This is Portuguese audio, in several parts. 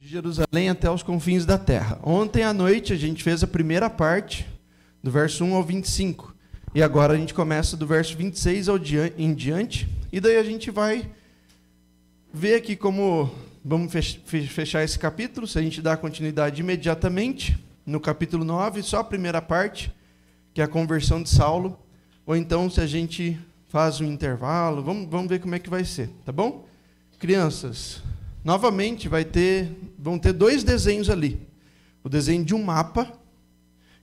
de Jerusalém até os confins da terra. Ontem à noite a gente fez a primeira parte, do verso 1 ao 25. E agora a gente começa do verso 26 em diante. E daí a gente vai ver aqui como vamos fechar esse capítulo, se a gente dá continuidade imediatamente no capítulo 9, só a primeira parte, que é a conversão de Saulo, ou então se a gente faz um intervalo, vamos ver como é que vai ser, tá bom? Crianças, novamente vão ter dois desenhos ali. O desenho de um mapa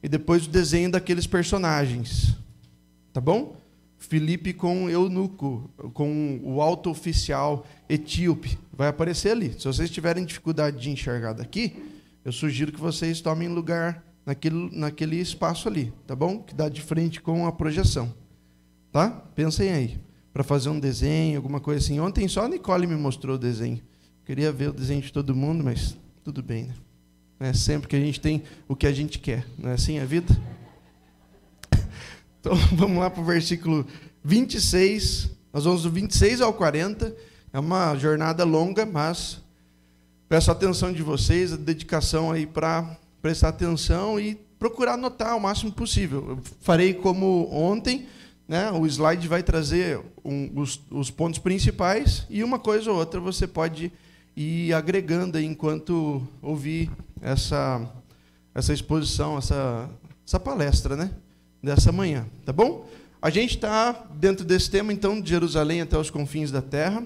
e depois o desenho daqueles personagens. Tá bom? Filipe com o eunuco, com o alto oficial etíope. Vai aparecer ali. Se vocês tiverem dificuldade de enxergar daqui, eu sugiro que vocês tomem lugar naquele espaço ali, tá bom? Que dá de frente com a projeção. Tá? Pensem aí. Para fazer um desenho, alguma coisa assim. Ontem só a Nicole me mostrou o desenho. Queria ver o desenho de todo mundo, mas tudo bem, né? Não é sempre que a gente tem o que a gente quer. Não é assim a vida? Então, vamos lá para o versículo 26. Nós vamos do 26 ao 40. É uma jornada longa, mas peço a atenção de vocês, a dedicação aí para prestar atenção e procurar anotar o máximo possível. Eu farei como ontem, né? O slide vai trazer os pontos principais e uma coisa ou outra você pode ir agregando aí enquanto ouvir essa exposição, essa palestra, né? Dessa manhã, tá bom? A gente está dentro desse tema, então, de Jerusalém até os confins da terra.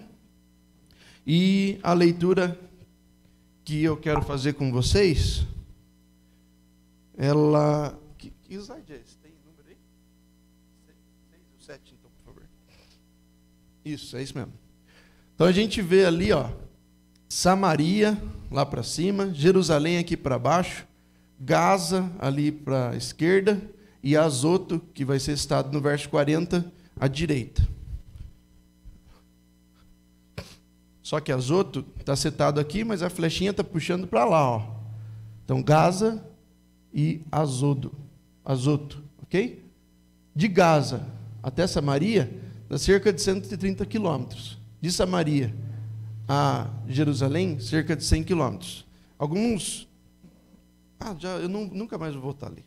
E a leitura que eu quero fazer com vocês, ela... Que slide é esse? Tem número aí? 6 ou 7, então, por favor. Isso, é isso mesmo. Então, a gente vê ali, ó, Samaria, lá para cima, Jerusalém aqui para baixo, Gaza ali para a esquerda, e Azoto, que vai ser citado no verso 40, à direita. Só que Azoto está citado aqui, mas a flechinha está puxando para lá. Ó. Então, Gaza e Azoto, ok? De Gaza até Samaria, dá cerca de 130 quilômetros. De Samaria a Jerusalém, cerca de 100 quilômetros. Alguns... eu nunca mais vou voltar ali.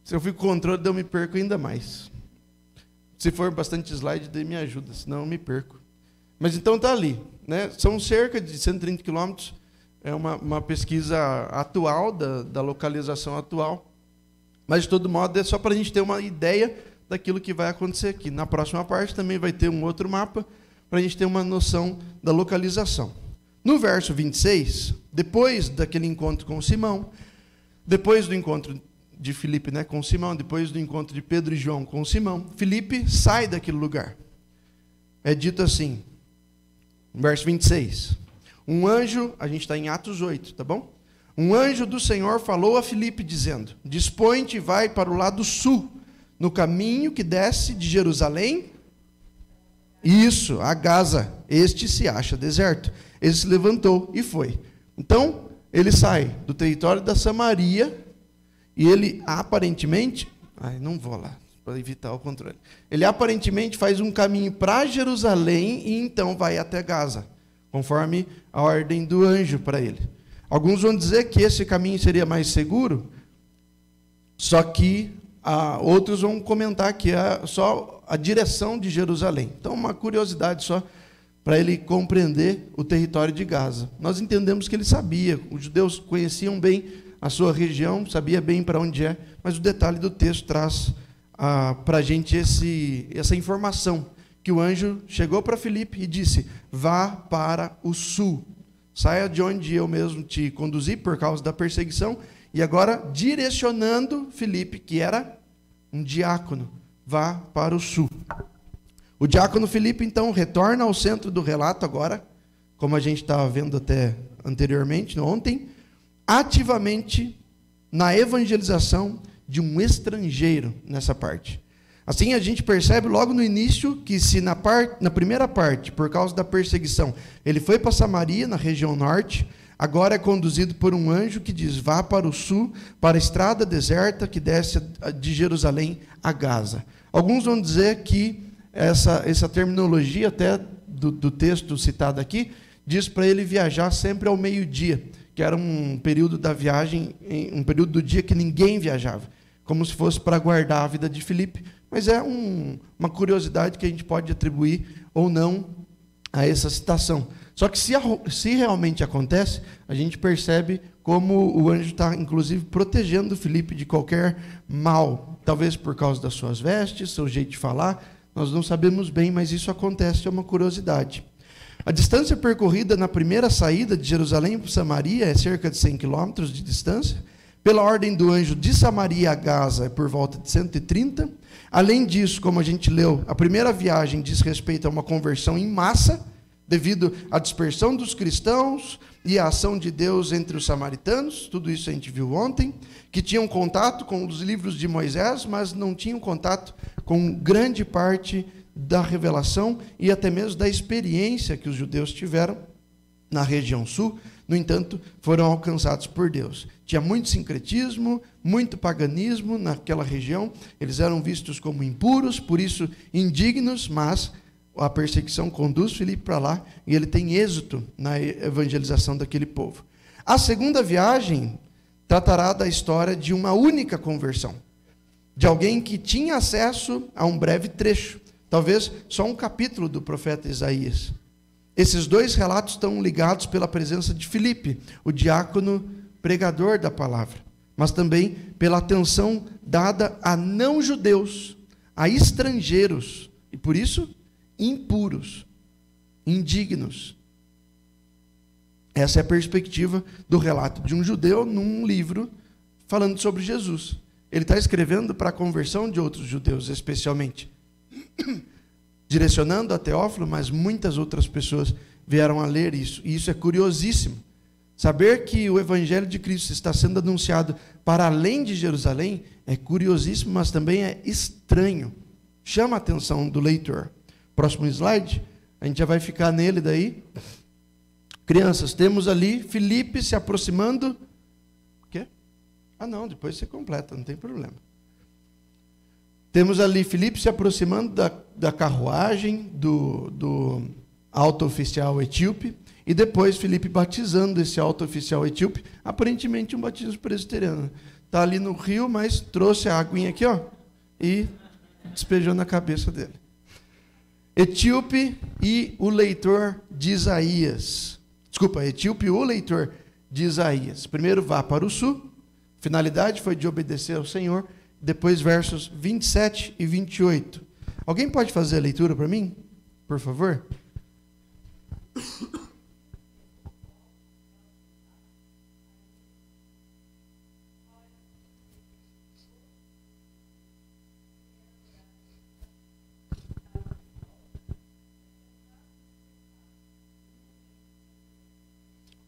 Se eu fico com controle, eu me perco ainda mais. Se for bastante slide, daí me ajuda, senão eu me perco. Mas então está ali, né? São cerca de 130 quilômetros, é uma pesquisa atual, da localização atual, mas de todo modo é só para a gente ter uma ideia daquilo que vai acontecer aqui. Na próxima parte também vai ter um outro mapa, para a gente ter uma noção da localização. No verso 26, depois daquele encontro com Simão, depois do encontro de Filipe, né, com Simão, depois do encontro de Pedro e João com Simão, Filipe sai daquele lugar. É dito assim, no verso 26, um anjo, a gente está em Atos 8, tá bom? Um anjo do Senhor falou a Filipe dizendo, dispõe-te e vai para o lado sul, no caminho que desce de Jerusalém, isso, a Gaza, este se acha deserto. Ele se levantou e foi. Então, ele sai do território da Samaria e ele aparentemente... não vou lá, para evitar o controle. Ele aparentemente faz um caminho para Jerusalém e então vai até Gaza, conforme a ordem do anjo para ele. Alguns vão dizer que esse caminho seria mais seguro, só que outros vão comentar que é só a direção de Jerusalém. Então, uma curiosidade só para ele compreender o território de Gaza. Nós entendemos que ele sabia, os judeus conheciam bem a sua região, sabia bem para onde é, mas o detalhe do texto traz para a gente essa informação, que o anjo chegou para Filipe e disse, vá para o sul, saia de onde eu mesmo te conduzi por causa da perseguição, e agora direcionando Filipe, que era um diácono, vá para o sul. O diácono Filipe, então, retorna ao centro do relato agora, como a gente estava vendo até anteriormente, ontem, ativamente na evangelização de um estrangeiro nessa parte. Assim, a gente percebe logo no início que se na primeira parte, por causa da perseguição, ele foi para Samaria, na região norte, agora é conduzido por um anjo que diz, vá para o sul, para a estrada deserta que desce de Jerusalém a Gaza. Alguns vão dizer que essa terminologia até do texto citado aqui diz para ele viajar sempre ao meio-dia, que era um período da viagem, um período do dia que ninguém viajava, como se fosse para guardar a vida de Filipe. Mas é uma curiosidade que a gente pode atribuir ou não a essa citação. Só que se realmente acontece, a gente percebe como o anjo está, inclusive, protegendo Filipe de qualquer mal, talvez por causa das suas vestes, seu jeito de falar, nós não sabemos bem, mas isso acontece, é uma curiosidade. A distância percorrida na primeira saída de Jerusalém para Samaria é cerca de 100 quilômetros de distância. Pela ordem do anjo, de Samaria a Gaza é por volta de 130. Além disso, como a gente leu, a primeira viagem diz respeito a uma conversão em massa, devido à dispersão dos cristãos e à ação de Deus entre os samaritanos, tudo isso a gente viu ontem, que tinham contato com os livros de Moisés, mas não tinham contato com grande parte da revelação e até mesmo da experiência que os judeus tiveram na região sul. No entanto, foram alcançados por Deus. Tinha muito sincretismo, muito paganismo naquela região, eles eram vistos como impuros, por isso indignos, mas a perseguição conduz Filipe para lá e ele tem êxito na evangelização daquele povo. A segunda viagem tratará da história de uma única conversão, de alguém que tinha acesso a um breve trecho, talvez só um capítulo do profeta Isaías. Esses dois relatos estão ligados pela presença de Filipe, o diácono pregador da palavra, mas também pela atenção dada a não-judeus, a estrangeiros, e por isso impuros, indignos. Essa é a perspectiva do relato de um judeu num livro falando sobre Jesus. Ele está escrevendo para a conversão de outros judeus, especialmente, direcionando a Teófilo, mas muitas outras pessoas vieram a ler isso. E isso é curiosíssimo. Saber que o Evangelho de Cristo está sendo anunciado para além de Jerusalém é curiosíssimo, mas também é estranho. Chama a atenção do leitor. Próximo slide, a gente já vai ficar nele daí. Crianças, temos ali Filipe se aproximando. O quê? Ah, não, depois você completa, não tem problema. Temos ali Filipe se aproximando da carruagem do alto oficial etíope, e depois Filipe batizando esse alto oficial etíope, aparentemente um batismo presbiteriano. Está ali no rio, mas trouxe a aguinha aqui, ó, e despejou na cabeça dele. Etíope e o leitor de Isaías. Desculpa, etíope e o leitor de Isaías. Primeiro vá para o sul, finalidade foi de obedecer ao Senhor, depois versos 27 e 28. Alguém pode fazer a leitura para mim, por favor?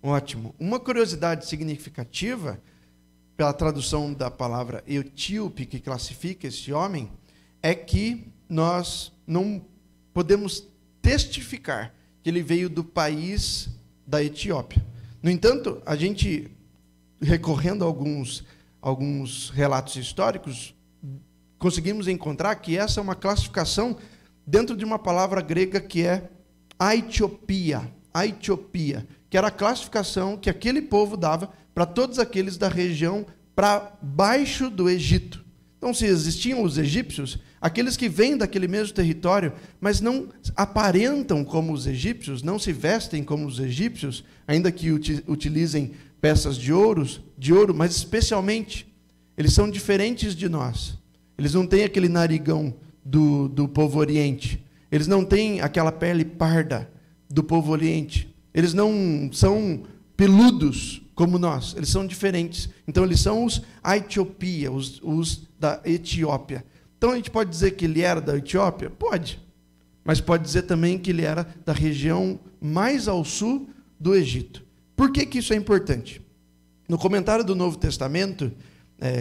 Ótimo. Uma curiosidade significativa, pela tradução da palavra etíope, que classifica esse homem, é que nós não podemos testificar que ele veio do país da Etiópia. No entanto, a gente, recorrendo a alguns relatos históricos, conseguimos encontrar que essa é uma classificação dentro de uma palavra grega que é Aitiopia, que era a classificação que aquele povo dava para todos aqueles da região para baixo do Egito. Então, se existiam os egípcios, aqueles que vêm daquele mesmo território, mas não aparentam como os egípcios, não se vestem como os egípcios, ainda que utilizem peças de ouro, mas especialmente, eles são diferentes de nós. Eles não têm aquele narigão do povo oriente. Eles não têm aquela pele parda do povo oriente. Eles não são peludos como nós, eles são diferentes. Então, eles são os Aitiopia, os da Etiópia. Então, a gente pode dizer que ele era da Etiópia? Pode. Mas pode dizer também que ele era da região mais ao sul do Egito. Por que isso é importante? No comentário do Novo Testamento,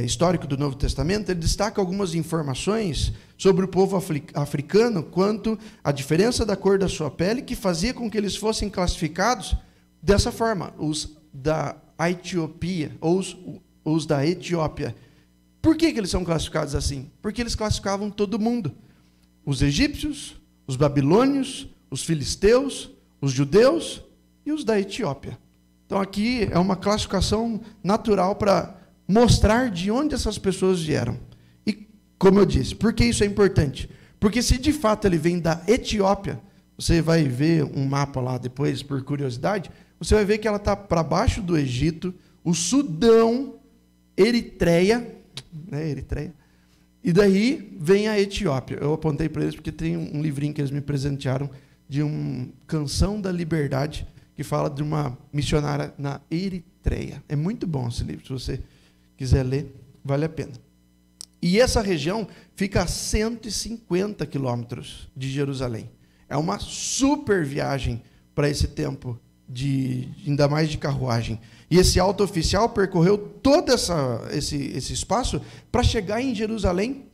histórico do Novo Testamento, ele destaca algumas informações sobre o povo africano quanto à diferença da cor da sua pele, que fazia com que eles fossem classificados dessa forma, os da Etiópia, ou os da Etiópia. Por que eles são classificados assim? Porque eles classificavam todo mundo. Os egípcios, os babilônios, os filisteus, os judeus, e os da Etiópia. Então aqui é uma classificação natural para mostrar de onde essas pessoas vieram. E, como eu disse, por que isso é importante? Porque se de fato ele vem da Etiópia, você vai ver um mapa lá depois, por curiosidade, você vai ver que ela está para baixo do Egito, o Sudão, Eritreia, né, Eritreia, e daí vem a Etiópia. Eu apontei para eles porque tem um livrinho que eles me presentearam de uma Canção da Liberdade, que fala de uma missionária na Eritreia. É muito bom esse livro, se você quiser ler, vale a pena. E essa região fica a 150 quilômetros de Jerusalém. É uma super viagem para esse tempo, ainda mais de carruagem. E esse alto oficial percorreu todo esse espaço para chegar em Jerusalém,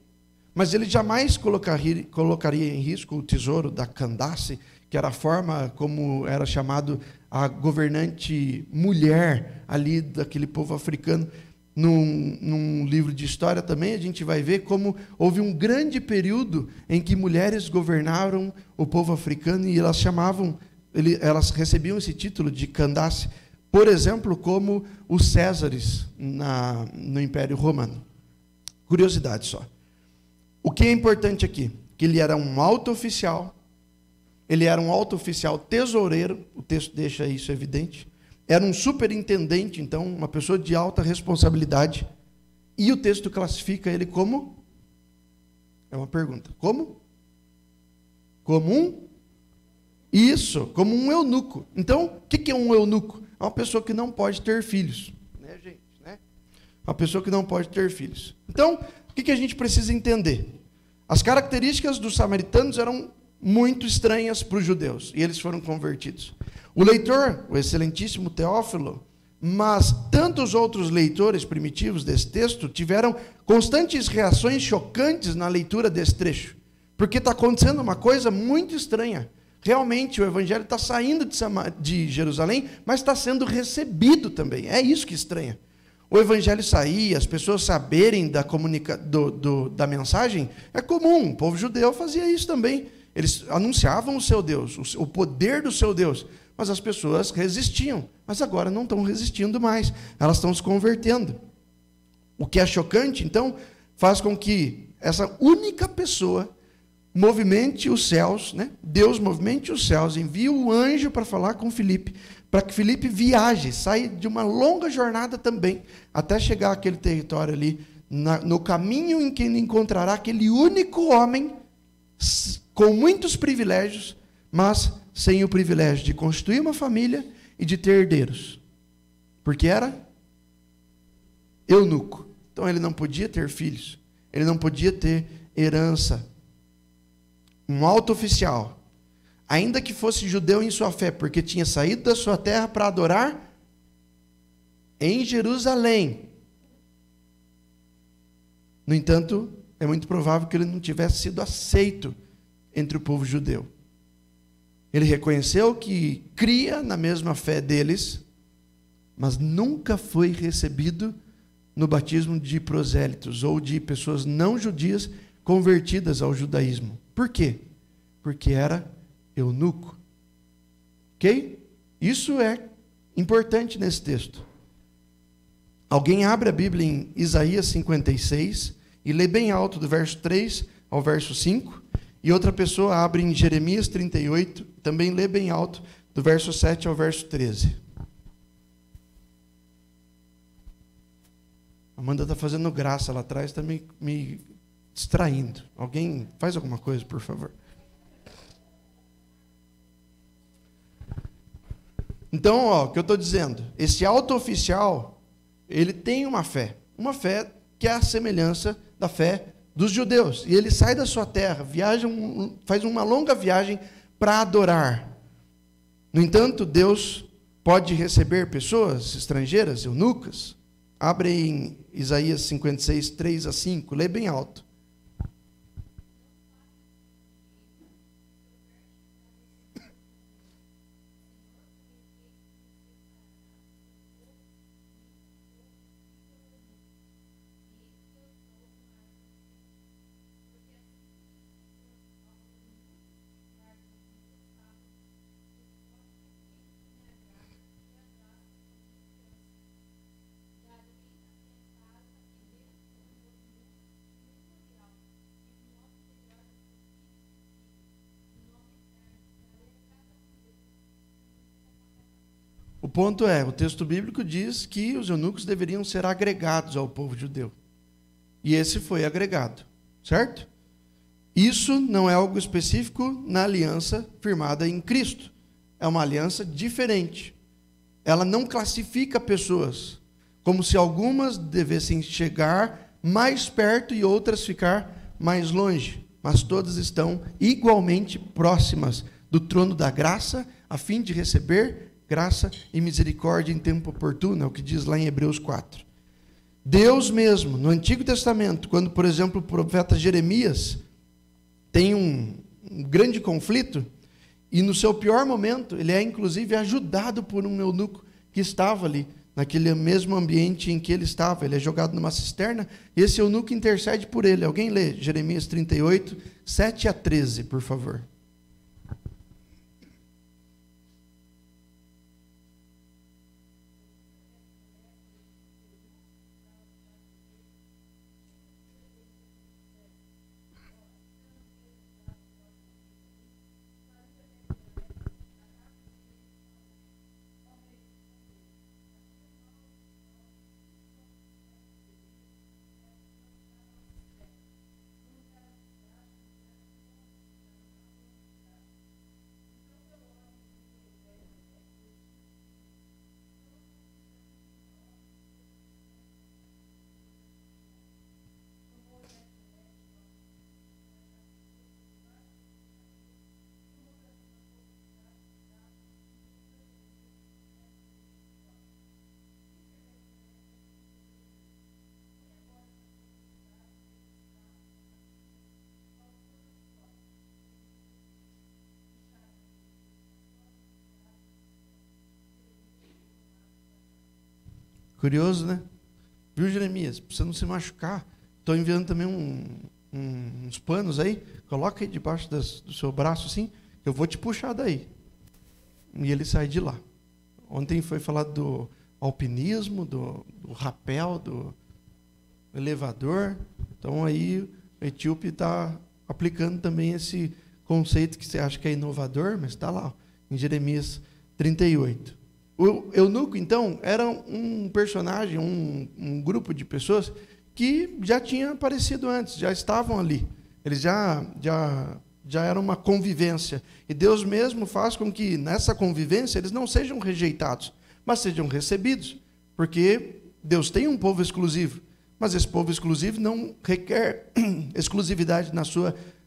mas ele jamais colocaria em risco o tesouro da Candace, que era a forma como era chamado a governante mulher ali daquele povo africano. Num livro de história também a gente vai ver como houve um grande período em que mulheres governaram o povo africano e elas recebiam esse título de Candace, por exemplo, como os Césares no Império Romano. Curiosidade só. O que é importante aqui? Que ele era um alto oficial, ele era um alto oficial tesoureiro, o texto deixa isso evidente, era um superintendente, então, uma pessoa de alta responsabilidade, e o texto classifica ele como? É uma pergunta. Como? Como um? Isso, como um eunuco. Então, o que é um eunuco? É uma pessoa que não pode ter filhos. Né, gente? Né? Uma pessoa que não pode ter filhos. Então, o que a gente precisa entender? As características dos samaritanos eram muito estranhas para os judeus, e eles foram convertidos. O leitor, o excelentíssimo Teófilo, mas tantos outros leitores primitivos desse texto tiveram constantes reações chocantes na leitura desse trecho, porque está acontecendo uma coisa muito estranha. Realmente o evangelho está saindo de Jerusalém, mas está sendo recebido também. É isso que estranha. O evangelho sair, as pessoas saberem da mensagem, é comum. O povo judeu fazia isso também. Eles anunciavam o seu Deus, o poder do seu Deus, mas as pessoas resistiam. Mas agora não estão resistindo mais, elas estão se convertendo. O que é chocante, então, faz com que essa única pessoa movimente os céus, né? Deus movimente os céus, envia o anjo para falar com Filipe, para que Filipe viaje, saia de uma longa jornada também, até chegar àquele território ali, no caminho em que ele encontrará aquele único homem com muitos privilégios, mas sem o privilégio de constituir uma família e de ter herdeiros, porque era eunuco. Então ele não podia ter filhos, ele não podia ter herança. Um alto oficial, ainda que fosse judeu em sua fé, porque tinha saído da sua terra para adorar em Jerusalém. No entanto, é muito provável que ele não tivesse sido aceito entre o povo judeu. Ele reconheceu que cria na mesma fé deles, mas nunca foi recebido no batismo de prosélitos ou de pessoas não judias convertidas ao judaísmo. Por quê? Porque era eunuco. Ok? Isso é importante nesse texto. Alguém abre a Bíblia em Isaías 56 e lê bem alto do verso 3 ao verso 5. E outra pessoa abre em Jeremias 38, também lê bem alto, do verso 7 ao verso 13. Amanda está fazendo graça lá atrás, está me distraindo. Alguém faz alguma coisa, por favor. Então, o que eu estou dizendo, esse alto oficial, ele tem uma fé que é a semelhança da fé dos judeus, e ele sai da sua terra, faz uma longa viagem para adorar. No entanto, Deus pode receber pessoas estrangeiras, eunucas. Abre em Isaías 56, 3 a 5, lê bem alto. ponto é, o texto bíblico diz que os eunucos deveriam ser agregados ao povo judeu. E esse foi agregado, certo? Isso não é algo específico na aliança firmada em Cristo. É uma aliança diferente. Ela não classifica pessoas, como se algumas devessem chegar mais perto e outras ficar mais longe. Mas todas estão igualmente próximas do trono da graça, a fim de receber graça e misericórdia em tempo oportuno, é o que diz lá em Hebreus 4. Deus mesmo, no Antigo Testamento, quando, por exemplo, o profeta Jeremias tem um grande conflito, e no seu pior momento, ele é inclusive ajudado por um eunuco que estava ali, naquele mesmo ambiente em que ele estava. Ele é jogado numa cisterna, e esse eunuco intercede por ele. Alguém lê Jeremias 38, 7 a 13, por favor. Curioso, né? Viu, Jeremias? Para você não se machucar, estou enviando também uns panos aí, coloca aí debaixo do seu braço assim, eu vou te puxar daí. E ele sai de lá. Ontem foi falado do alpinismo, do rapel, do elevador. Então aí o etíope está aplicando também esse conceito que você acha que é inovador, mas está lá, em Jeremias 38. O eunuco, então, era um personagem, um grupo de pessoas que já tinha aparecido antes, já estavam ali. Eles já era uma convivência. E Deus mesmo faz com que, nessa convivência, eles não sejam rejeitados, mas sejam recebidos. Porque Deus tem um povo exclusivo, mas esse povo exclusivo não requer exclusividade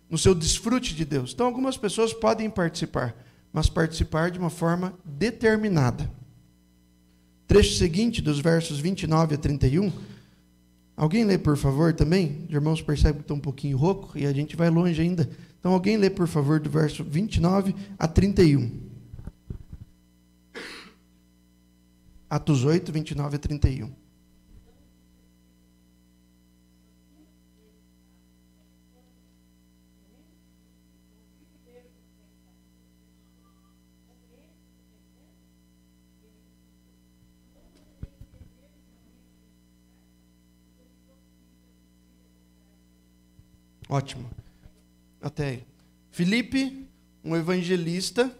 no seu desfrute de Deus. Então, algumas pessoas podem participar, mas participar de uma forma determinada. Trecho seguinte, dos versos 29 a 31. Alguém lê, por favor, também? Os irmãos percebem que estão um pouquinho rouco e a gente vai longe ainda. Então, alguém lê, por favor, do verso 29 a 31. Atos 8, 29 a 31. Ótimo. Até aí. Filipe, um evangelista,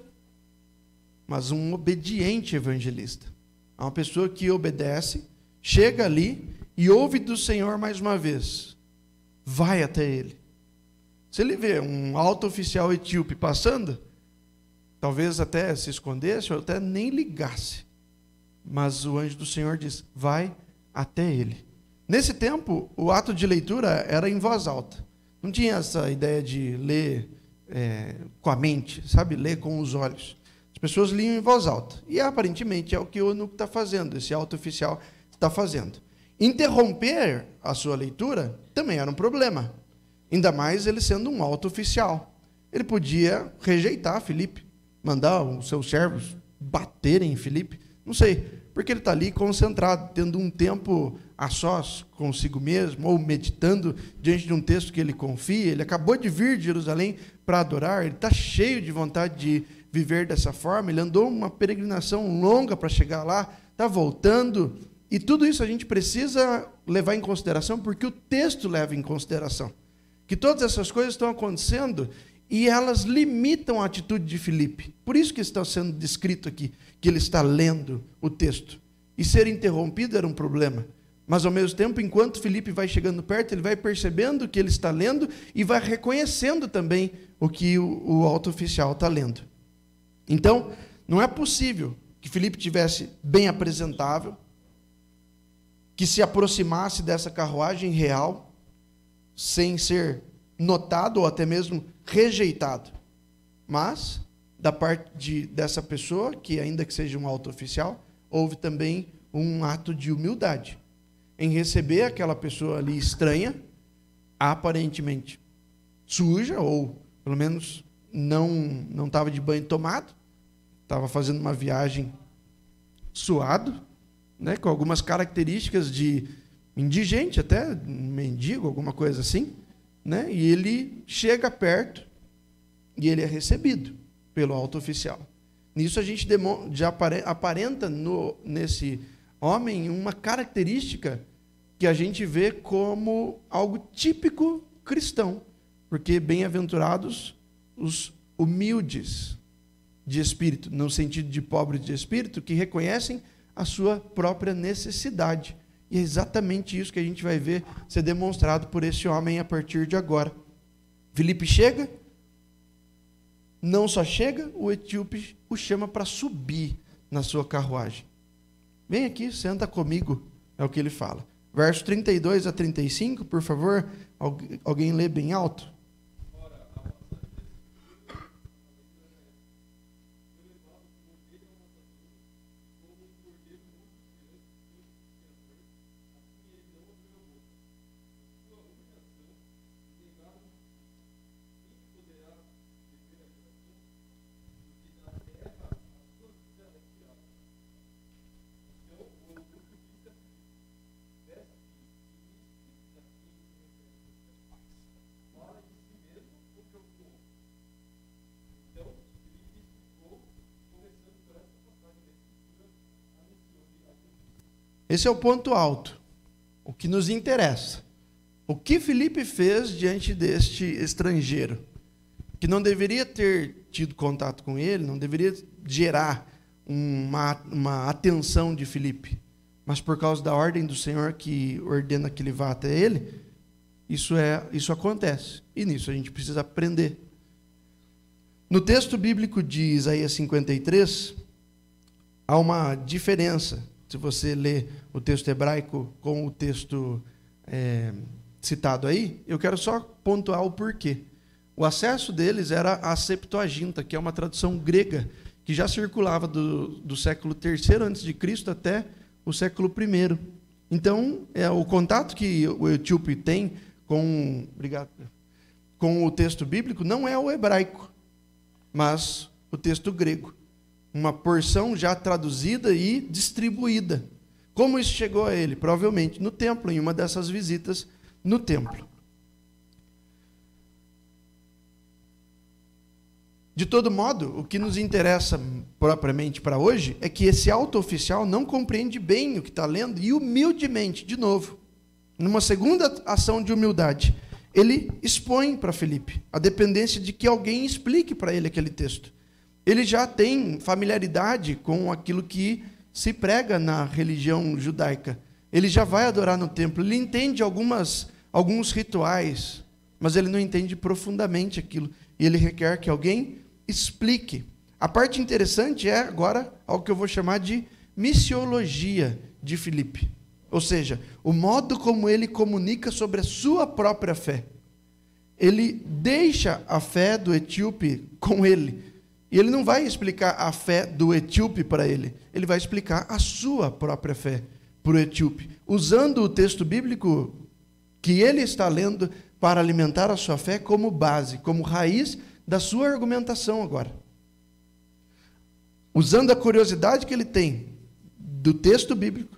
mas um obediente evangelista. É uma pessoa que obedece, chega ali e ouve do Senhor mais uma vez. Vai até ele. Se ele vê um alto oficial etíope passando, talvez até se escondesse ou até nem ligasse. Mas o anjo do Senhor diz, vai até ele. Nesse tempo, o ato de leitura era em voz alta. Não tinha essa ideia de ler com a mente, sabe? Ler com os olhos. As pessoas liam em voz alta. E aparentemente é o que o eunuco está fazendo, esse alto oficial está fazendo. Interromper a sua leitura também era um problema. Ainda mais ele sendo um alto oficial. Ele podia rejeitar Filipe, mandar os seus servos baterem em Filipe. Não sei, porque ele está ali concentrado, tendo um tempo a sós consigo mesmo, ou meditando diante de um texto que ele confia. Ele acabou de vir de Jerusalém para adorar, ele está cheio de vontade de viver dessa forma, ele andou uma peregrinação longa para chegar lá, está voltando, e tudo isso a gente precisa levar em consideração, porque o texto leva em consideração que todas essas coisas estão acontecendo, e elas limitam a atitude de Filipe. Por isso que está sendo descrito aqui, que ele está lendo o texto. E ser interrompido era um problema. Mas, ao mesmo tempo, enquanto Filipe vai chegando perto, ele vai percebendo que ele está lendo e vai reconhecendo também o que o alto oficial está lendo. Então, não é possível que Filipe tivesse bem apresentável, que se aproximasse dessa carruagem real, sem ser notado ou até mesmo rejeitado. Mas, da parte dessa pessoa, que ainda que seja um alto oficial, houve também um ato de humildade em receber aquela pessoa ali estranha, aparentemente suja, ou pelo menos não estava de banho tomado, estava fazendo uma viagem suado, né, com algumas características de indigente, até mendigo, alguma coisa assim, né, e ele chega perto e ele é recebido pelo alto oficial. Nisso a gente já aparenta nesse homem uma característica que a gente vê como algo típico cristão, porque bem-aventurados os humildes de espírito, no sentido de pobres de espírito, que reconhecem a sua própria necessidade. E é exatamente isso que a gente vai ver ser demonstrado por esse homem a partir de agora. Filipe chega, não só chega, o etíope o chama para subir na sua carruagem. Vem aqui, senta comigo, é o que ele fala. Verso 32 a 35, por favor, alguém lê bem alto? Esse é o ponto alto, o que nos interessa. O que Filipe fez diante deste estrangeiro, que não deveria ter tido contato com ele, não deveria gerar uma atenção de Filipe, mas por causa da ordem do Senhor que ordena que ele vá até ele, isso acontece. E nisso a gente precisa aprender. No texto bíblico de Isaías 53, há uma diferença. Se você lê o texto hebraico com o texto citado aí, eu quero só pontuar o porquê. O acesso deles era a Septuaginta, que é uma tradução grega, que já circulava do século III a.C. até o século I. Então, o contato que o etíope tem com o texto bíblico não é o hebraico, mas o texto grego. Uma porção já traduzida e distribuída. Como isso chegou a ele? Provavelmente no templo, em uma dessas visitas no templo. De todo modo, o que nos interessa propriamente para hoje é que esse alto oficial não compreende bem o que está lendo e humildemente, de novo, numa segunda ação de humildade, ele expõe para Filipe a dependência de que alguém explique para ele aquele texto. Ele já tem familiaridade com aquilo que se prega na religião judaica. Ele já vai adorar no templo. Ele entende alguns rituais, mas ele não entende profundamente aquilo. E ele requer que alguém explique. A parte interessante é agora algo que eu vou chamar de missiologia de Filipe. Ou seja, o modo como ele comunica sobre a sua própria fé. Ele deixa a fé do etíope com ele. E ele não vai explicar a fé do etíope para ele. Ele vai explicar a sua própria fé para o etíope, usando o texto bíblico que ele está lendo para alimentar a sua fé como base, como raiz da sua argumentação agora. Usando a curiosidade que ele tem do texto bíblico,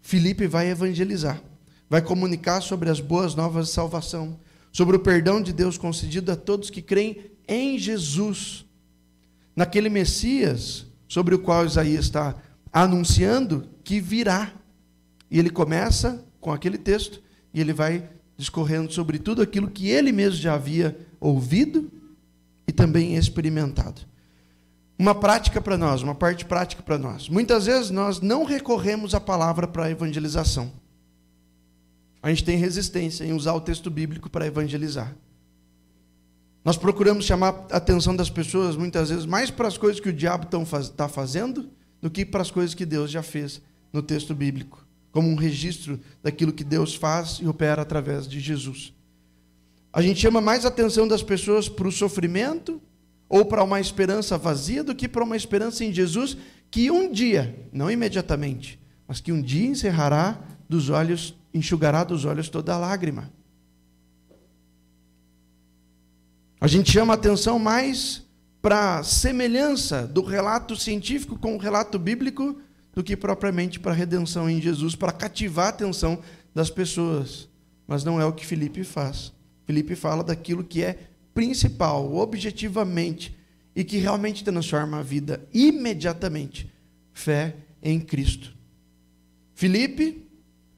Filipe vai evangelizar, vai comunicar sobre as boas novas de salvação, sobre o perdão de Deus concedido a todos que creem em Jesus, naquele Messias sobre o qual Isaías está anunciando que virá. E ele começa com aquele texto e ele vai discorrendo sobre tudo aquilo que ele mesmo já havia ouvido e também experimentado. Uma prática para nós, uma parte prática para nós. Muitas vezes nós não recorremos à palavra para a evangelização. A gente tem resistência em usar o texto bíblico para evangelizar. Nós procuramos chamar a atenção das pessoas, muitas vezes, mais para as coisas que o diabo está fazendo, do que para as coisas que Deus já fez no texto bíblico, como um registro daquilo que Deus faz e opera através de Jesus. A gente chama mais a atenção das pessoas para o sofrimento, ou para uma esperança vazia, do que para uma esperança em Jesus, que um dia, não imediatamente, mas que um dia enxugará dos olhos toda lágrima. A gente chama a atenção mais para a semelhança do relato científico com o relato bíblico, do que propriamente para a redenção em Jesus, para cativar a atenção das pessoas. Mas não é o que Filipe faz. Filipe fala daquilo que é principal, objetivamente, e que realmente transforma a vida imediatamente. Fé em Cristo. Filipe,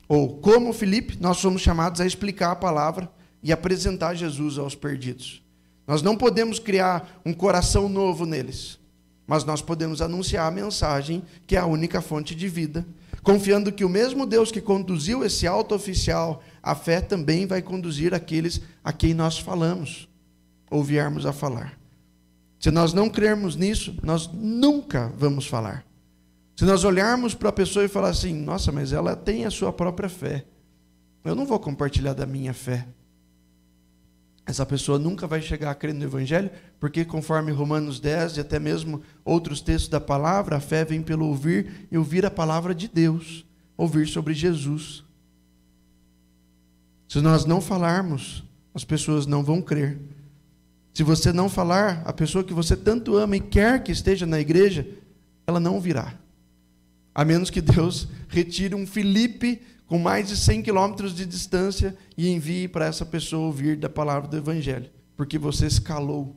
ou como Filipe, nós somos chamados a explicar a palavra e apresentar Jesus aos perdidos. Nós não podemos criar um coração novo neles, mas nós podemos anunciar a mensagem, que é a única fonte de vida, confiando que o mesmo Deus que conduziu esse alto oficial à fé também vai conduzir aqueles a quem nós falamos, ou viermos a falar. Se nós não crermos nisso, nós nunca vamos falar. Se nós olharmos para a pessoa e falar assim, nossa, mas ela tem a sua própria fé, eu não vou compartilhar da minha fé. Essa pessoa nunca vai chegar a crer no Evangelho, porque conforme Romanos 10 e até mesmo outros textos da palavra, a fé vem pelo ouvir, e ouvir a palavra de Deus, ouvir sobre Jesus. Se nós não falarmos, as pessoas não vão crer. Se você não falar, a pessoa que você tanto ama e quer que esteja na igreja, ela não virá. A menos que Deus retire um Filipe com mais de 100 quilômetros de distância e envie para essa pessoa ouvir da palavra do Evangelho, porque você se calou.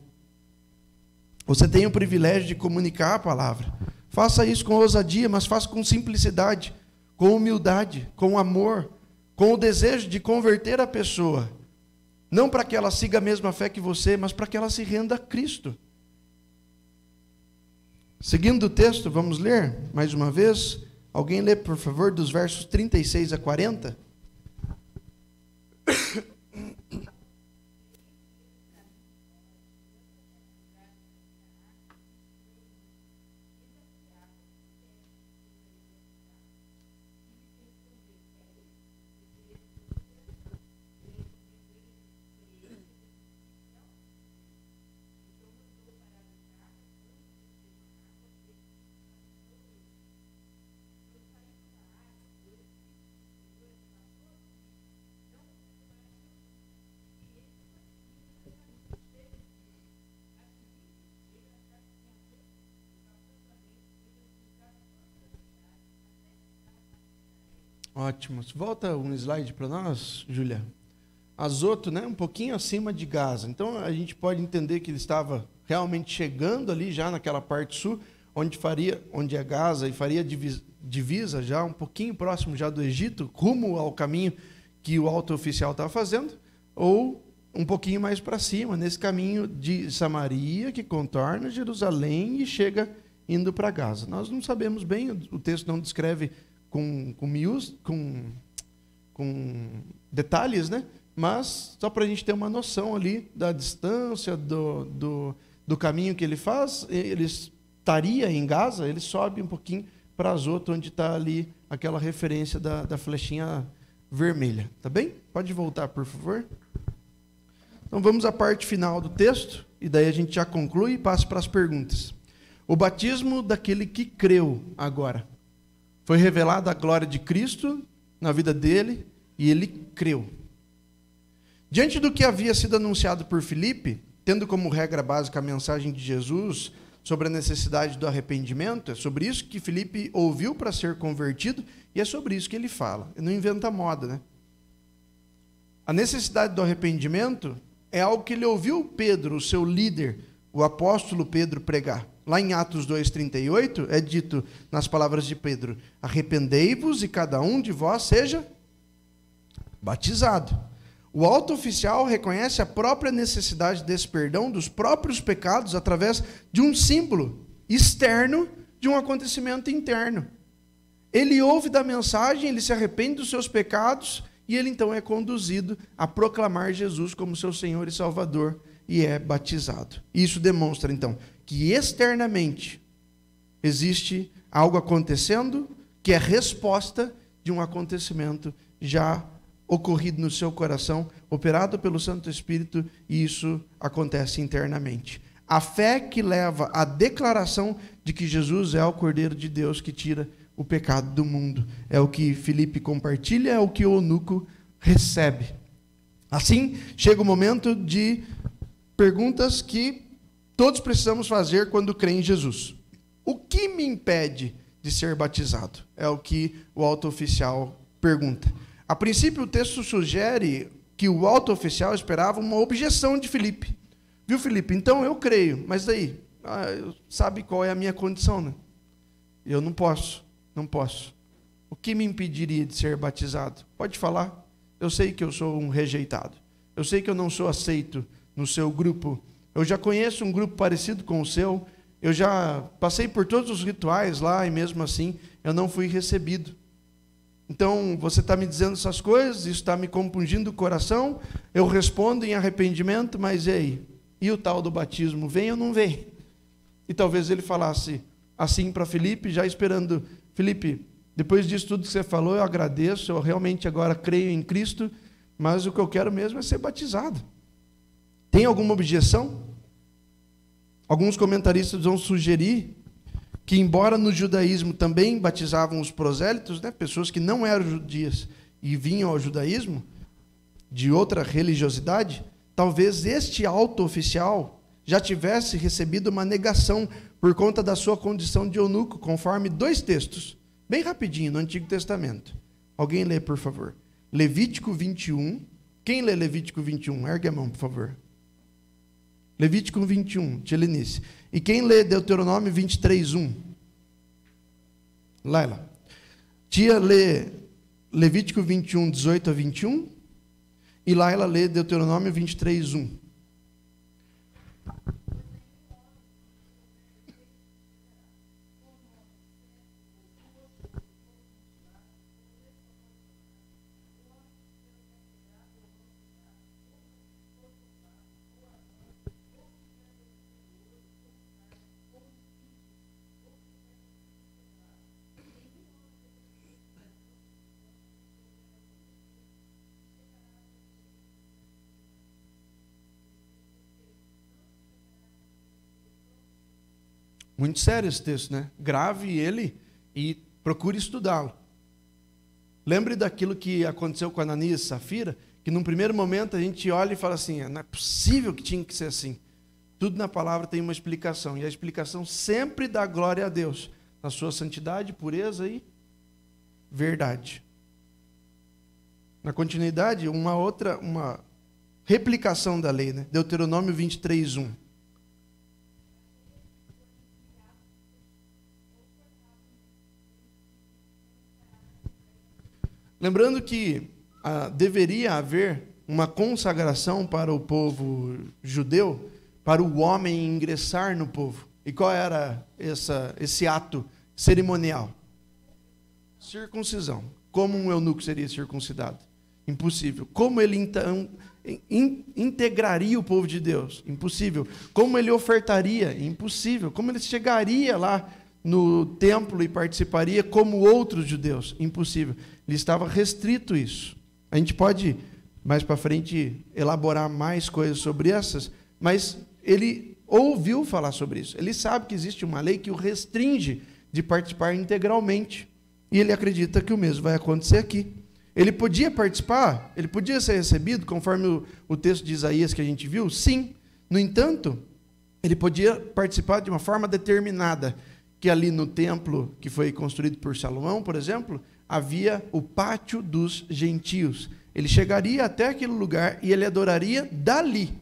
Você tem o privilégio de comunicar a palavra. Faça isso com ousadia, mas faça com simplicidade, com humildade, com amor, com o desejo de converter a pessoa. Não para que ela siga a mesma fé que você, mas para que ela se renda a Cristo. Seguindo o texto, vamos ler mais uma vez. Alguém lê, por favor, dos versos 36 a 40? Ótimo. Volta um slide para nós, Júlia. Azoto, né, um pouquinho acima de Gaza. Então, a gente pode entender que ele estava realmente chegando ali, já naquela parte sul, onde é Gaza, e faria divisa já, um pouquinho próximo já do Egito, rumo ao caminho que o alto oficial estava fazendo, ou um pouquinho mais para cima, nesse caminho de Samaria, que contorna Jerusalém e chega indo para Gaza. Nós não sabemos bem, o texto não descreve com detalhes, né? Mas só para a gente ter uma noção ali da distância, do caminho que ele faz, ele estaria em Gaza, ele sobe um pouquinho para Azoto, onde está ali aquela referência da flechinha vermelha. Tá bem? Pode voltar, por favor. Então vamos à parte final do texto, e daí a gente já conclui e passa para as perguntas. O batismo daquele que creu agora. Foi revelada a glória de Cristo na vida dele, e ele creu. Diante do que havia sido anunciado por Filipe, tendo como regra básica a mensagem de Jesus sobre a necessidade do arrependimento, é sobre isso que Filipe ouviu para ser convertido, e é sobre isso que ele fala. Ele não inventa moda, né? A necessidade do arrependimento é algo que ele ouviu Pedro, o seu líder, o apóstolo Pedro, pregar. Lá em Atos 2,38, é dito nas palavras de Pedro: arrependei-vos e cada um de vós seja batizado. O alto oficial reconhece a própria necessidade desse perdão dos próprios pecados através de um símbolo externo de um acontecimento interno. Ele ouve da mensagem, ele se arrepende dos seus pecados e ele então é conduzido a proclamar Jesus como seu Senhor e Salvador e é batizado. Isso demonstra então que externamente existe algo acontecendo que é resposta de um acontecimento já ocorrido no seu coração, operado pelo Santo Espírito, e isso acontece internamente. A fé que leva à declaração de que Jesus é o Cordeiro de Deus que tira o pecado do mundo. É o que Filipe compartilha, é o que o eunuco recebe. Assim, chega o momento de perguntas que todos precisamos fazer quando crê em Jesus. O que me impede de ser batizado? É o que o alto oficial pergunta. A princípio, o texto sugere que o alto oficial esperava uma objeção de Filipe. Viu, Filipe? Então eu creio, mas daí, sabe qual é a minha condição, né? Eu não posso. O que me impediria de ser batizado? Pode falar. Eu sei que eu sou um rejeitado. Eu sei que eu não sou aceito no seu grupo. Eu já conheço um grupo parecido com o seu. Eu já passei por todos os rituais lá e mesmo assim eu não fui recebido. Então, você está me dizendo essas coisas, isso está me compungindo o coração, eu respondo em arrependimento, mas e aí? E o tal do batismo, vem ou não vem? E talvez ele falasse assim para Filipe, já esperando, Filipe, depois disso tudo que você falou, eu agradeço, eu realmente agora creio em Cristo, mas o que eu quero mesmo é ser batizado. Tem alguma objeção? Alguns comentaristas vão sugerir que, embora no judaísmo também batizavam os prosélitos, né, pessoas que não eram judias e vinham ao judaísmo, de outra religiosidade, talvez este alto oficial já tivesse recebido uma negação por conta da sua condição de eunuco, conforme 2 textos, bem rapidinho, no Antigo Testamento. Alguém lê, por favor. Levítico 21. Quem lê Levítico 21? Ergue a mão, por favor. Levítico 21, Tchelinice. E quem lê Deuteronômio 23:1? Laila. Tia lê Levítico 21, 18 a 21. E Laila lê Deuteronômio 23:1. Muito sério esse texto, né? Grave ele e procure estudá-lo. Lembre daquilo que aconteceu com Ananias e Safira, que num primeiro momento a gente olha e fala assim, não é possível que tinha que ser assim. Tudo na palavra tem uma explicação, e a explicação sempre dá glória a Deus, na sua santidade, pureza e verdade. Na continuidade, uma replicação da lei, né? Deuteronômio 23:1. Lembrando que deveria haver uma consagração para o povo judeu, para o homem ingressar no povo. E qual era esse ato cerimonial? Circuncisão. Como um eunuco seria circuncidado? Impossível. Como ele então integraria o povo de Deus? Impossível. Como ele ofertaria? Impossível. Como ele chegaria lá no templo e participaria como outros judeus? Impossível. Ele estava restrito isso. A gente pode, mais para frente, elaborar mais coisas sobre essas, mas ele ouviu falar sobre isso. Ele sabe que existe uma lei que o restringe de participar integralmente. E ele acredita que o mesmo vai acontecer aqui. Ele podia participar? Ele podia ser recebido, conforme o texto de Isaías que a gente viu? Sim. No entanto, ele podia participar de uma forma determinada, que ali no templo que foi construído por Salomão, por exemplo, havia o pátio dos gentios. Ele chegaria até aquele lugar e ele adoraria dali,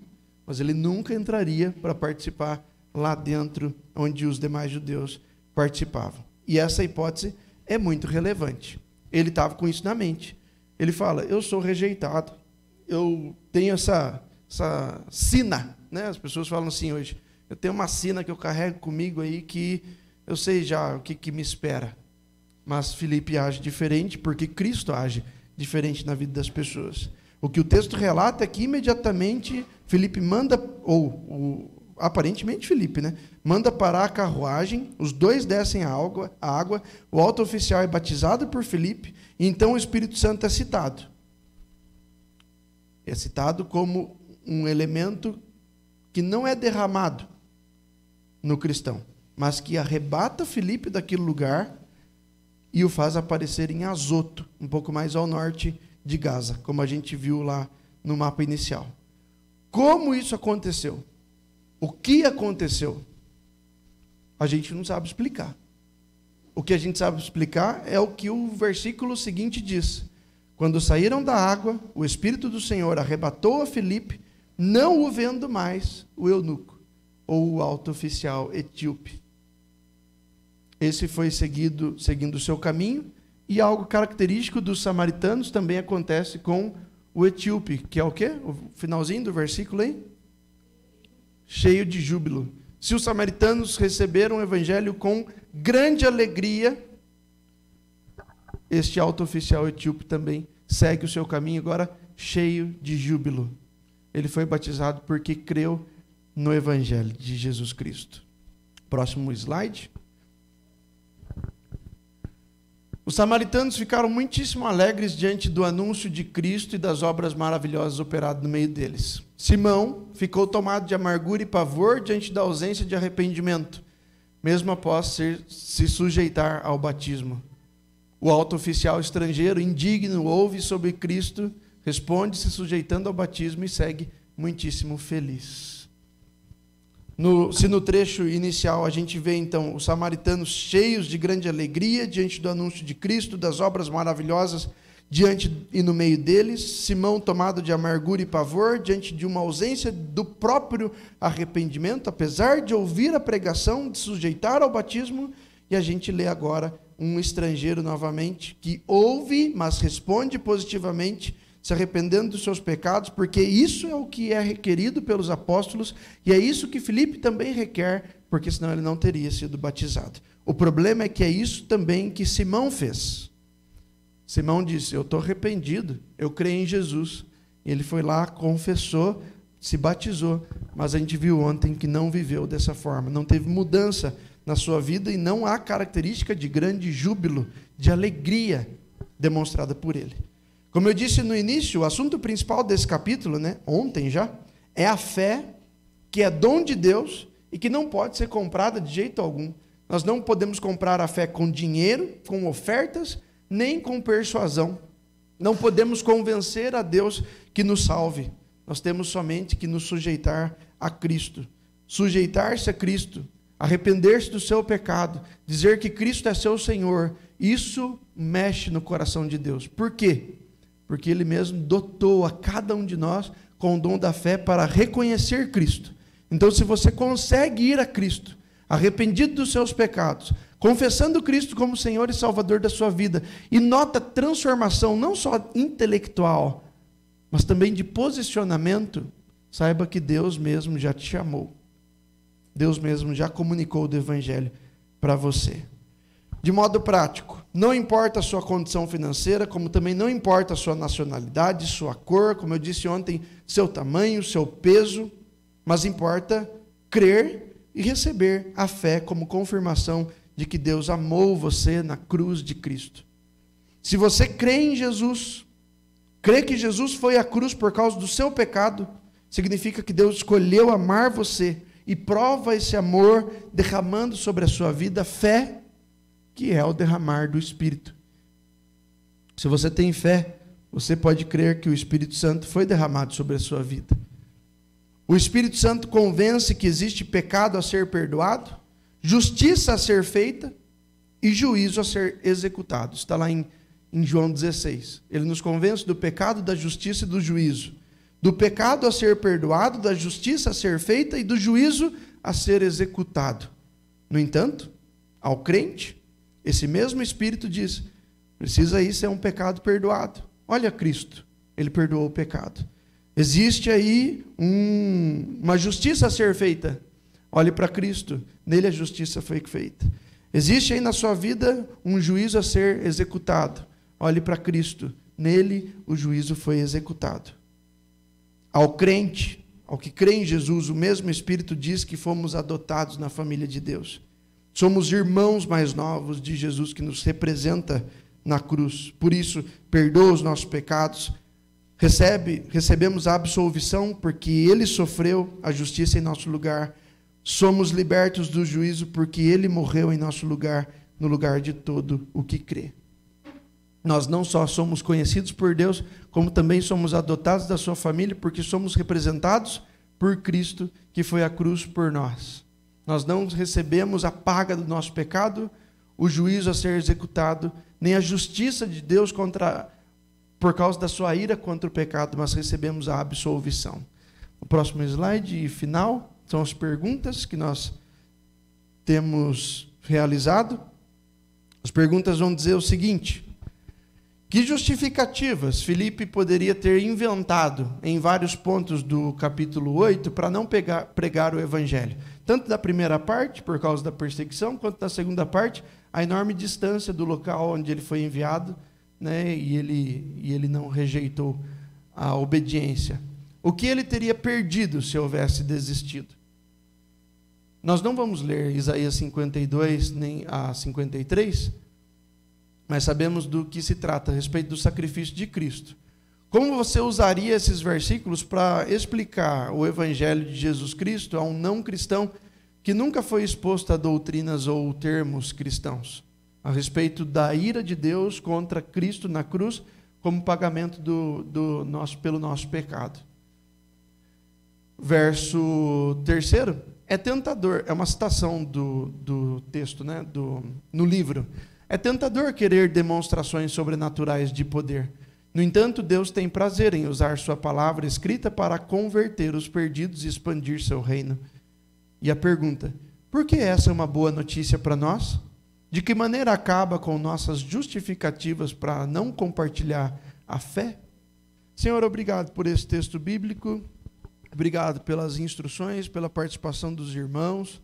mas ele nunca entraria para participar lá dentro, onde os demais judeus participavam. E essa hipótese é muito relevante. Ele estava com isso na mente. Ele fala, eu sou rejeitado, eu tenho essa sina, né? As pessoas falam assim hoje, eu tenho uma sina que eu carrego comigo aí que eu sei já o que me espera. Mas Filipe age diferente porque Cristo age diferente na vida das pessoas. O que o texto relata é que imediatamente Filipe manda, aparentemente Filipe, né? Manda parar a carruagem, os dois descem a água, o alto oficial é batizado por Filipe, e então o Espírito Santo é citado. É citado como um elemento que não é derramado no cristão, mas que arrebata Filipe daquele lugar e o faz aparecer em Azoto, um pouco mais ao norte de Gaza, como a gente viu lá no mapa inicial. Como isso aconteceu? O que aconteceu? A gente não sabe explicar. O que a gente sabe explicar é o que o versículo seguinte diz. Quando saíram da água, o Espírito do Senhor arrebatou a Filipe, não o vendo mais o eunuco, ou o alto oficial etíope. Esse foi seguindo o seu caminho, e algo característico dos samaritanos também acontece com o etíope, que é o quê? O finalzinho do versículo aí? Cheio de júbilo. Se os samaritanos receberam o evangelho com grande alegria, este alto oficial etíope também segue o seu caminho agora cheio de júbilo. Ele foi batizado porque creu no evangelho de Jesus Cristo. Próximo slide. Os samaritanos ficaram muitíssimo alegres diante do anúncio de Cristo e das obras maravilhosas operadas no meio deles. Simão ficou tomado de amargura e pavor diante da ausência de arrependimento, mesmo após se sujeitar ao batismo. O alto oficial estrangeiro, indigno, ouve sobre Cristo, responde se sujeitando ao batismo e segue muitíssimo feliz. Se no trecho inicial a gente vê então os samaritanos cheios de grande alegria diante do anúncio de Cristo, das obras maravilhosas diante e no meio deles, Simão tomado de amargura e pavor diante de uma ausência do próprio arrependimento, apesar de ouvir a pregação, de sujeitar ao batismo, e a gente lê agora um estrangeiro novamente que ouve, mas responde positivamente, se arrependendo dos seus pecados, porque isso é o que é requerido pelos apóstolos, e é isso que Filipe também requer, porque senão ele não teria sido batizado. O problema é que é isso também que Simão fez. Simão disse, eu estou arrependido, eu creio em Jesus. E ele foi lá, confessou, se batizou, mas a gente viu ontem que não viveu dessa forma, não teve mudança na sua vida, e não há característica de grande júbilo, de alegria demonstrada por ele. Como eu disse no início, o assunto principal desse capítulo, né, ontem já, é a fé, que é dom de Deus e que não pode ser comprada de jeito algum. Nós não podemos comprar a fé com dinheiro, com ofertas, nem com persuasão. Não podemos convencer a Deus que nos salve. Nós temos somente que nos sujeitar a Cristo. Sujeitar-se a Cristo, arrepender-se do seu pecado, dizer que Cristo é seu Senhor, isso mexe no coração de Deus. Por quê? Porque Ele mesmo dotou a cada um de nós com o dom da fé para reconhecer Cristo. Então, se você consegue ir a Cristo, arrependido dos seus pecados, confessando Cristo como Senhor e Salvador da sua vida, e nota transformação não só intelectual, mas também de posicionamento, saiba que Deus mesmo já te chamou. Deus mesmo já comunicou do Evangelho para você. De modo prático, não importa a sua condição financeira, como também não importa a sua nacionalidade, sua cor, como eu disse ontem, seu tamanho, seu peso, mas importa crer e receber a fé como confirmação de que Deus amou você na cruz de Cristo. Se você crê em Jesus, crê que Jesus foi à cruz por causa do seu pecado, significa que Deus escolheu amar você e prova esse amor derramando sobre a sua vida fé, que é o derramar do Espírito. Se você tem fé, você pode crer que o Espírito Santo foi derramado sobre a sua vida. O Espírito Santo convence que existe pecado a ser perdoado, justiça a ser feita e juízo a ser executado. Está lá em João 16. Ele nos convence do pecado, da justiça e do juízo. Do pecado a ser perdoado, da justiça a ser feita e do juízo a ser executado. No entanto, ao crente, esse mesmo Espírito diz, precisa aí ser um pecado perdoado. Olha Cristo, Ele perdoou o pecado. Existe aí uma justiça a ser feita. Olhe para Cristo, nele a justiça foi feita. Existe aí na sua vida um juízo a ser executado. Olhe para Cristo, nele o juízo foi executado. Ao crente, ao que crê em Jesus, o mesmo Espírito diz que fomos adotados na família de Deus. Somos irmãos mais novos de Jesus, que nos representa na cruz. Por isso, perdoa os nossos pecados. Recebemos a absolvição, porque Ele sofreu a justiça em nosso lugar. Somos libertos do juízo, porque Ele morreu em nosso lugar, no lugar de todo o que crê. Nós não só somos conhecidos por Deus, como também somos adotados da sua família, porque somos representados por Cristo, que foi à cruz por nós. Nós não recebemos a paga do nosso pecado, o juízo a ser executado, nem a justiça de Deus por causa da sua ira contra o pecado, mas recebemos a absolvição. O próximo slide final são as perguntas que nós temos realizado. As perguntas vão dizer o seguinte: que justificativas Filipe poderia ter inventado em vários pontos do capítulo 8 para não pregar o evangelho? Tanto da primeira parte, por causa da perseguição, quanto da segunda parte, a enorme distância do local onde ele foi enviado, né, e ele não rejeitou a obediência. O que ele teria perdido se houvesse desistido? Nós não vamos ler Isaías 52 nem a 53, mas sabemos do que se trata a respeito do sacrifício de Cristo. Como você usaria esses versículos para explicar o evangelho de Jesus Cristo a um não cristão que nunca foi exposto a doutrinas ou termos cristãos, a respeito da ira de Deus contra Cristo na cruz como pagamento pelo nosso pecado? Verso 3 é tentador, é uma citação do texto, né, no livro. É tentador querer demonstrações sobrenaturais de poder. No entanto, Deus tem prazer em usar sua palavra escrita para converter os perdidos e expandir seu reino. E a pergunta: por que essa é uma boa notícia para nós? De que maneira acaba com nossas justificativas para não compartilhar a fé? Senhor, obrigado por esse texto bíblico. Obrigado pelas instruções, pela participação dos irmãos,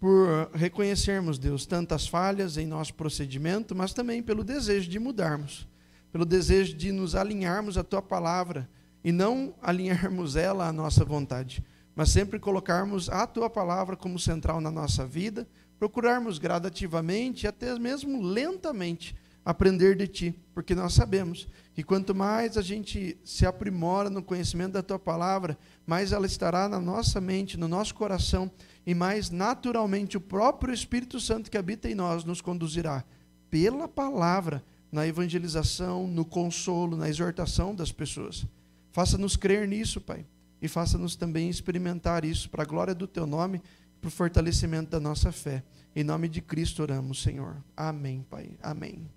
por reconhecermos, Deus, tantas falhas em nosso procedimento, mas também pelo desejo de mudarmos, pelo desejo de nos alinharmos à Tua palavra e não alinharmos ela à nossa vontade, mas sempre colocarmos a Tua palavra como central na nossa vida, procurarmos gradativamente, até mesmo lentamente, aprender de Ti, porque nós sabemos que quanto mais a gente se aprimora no conhecimento da Tua palavra, mais ela estará na nossa mente, no nosso coração, e mais naturalmente o próprio Espírito Santo que habita em nós nos conduzirá pela palavra na evangelização, no consolo, na exortação das pessoas. Faça-nos crer nisso, Pai, e faça-nos também experimentar isso para a glória do Teu nome, para o fortalecimento da nossa fé. Em nome de Cristo oramos, Senhor. Amém, Pai. Amém.